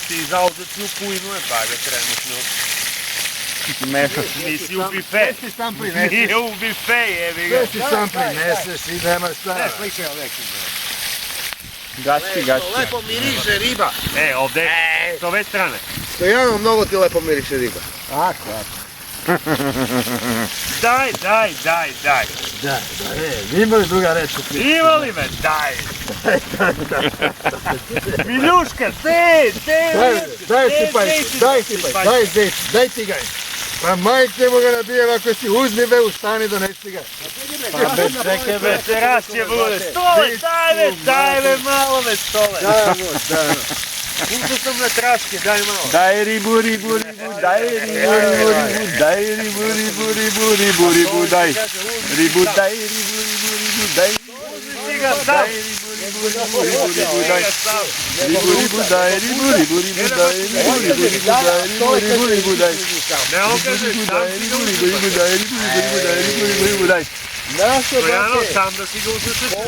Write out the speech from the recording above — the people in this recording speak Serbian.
si zauzeti pujnu je baga trenutno. Nisi u bife. Sve si sam prineseš. Nije u bife, jebi ga. Sve si sam prineseš i nema šta. Slikaj ovdje. Gači. Lepo miriše riba. Ovdje, s ove strane. Stojano, mnogo ti lepo miriše riba. Tako. Daj. Da, ima li druga reč? Ima li me? Daj. Miljuška, Daj ti ga. Pa majke mu ga nabijem ako si uzmi be, ustani, donesi ga. Čekaj me, teras će bude. Stole, daj me malo me stole. Uzeo sam na traške, daj malo. Daj ribu, daj ribu, daj. Ribu, daj. Ribu, daj. Uzmi ga sam. Ne, on kaže sam si ga uzeo. Stojano, sam da si ga uzeo.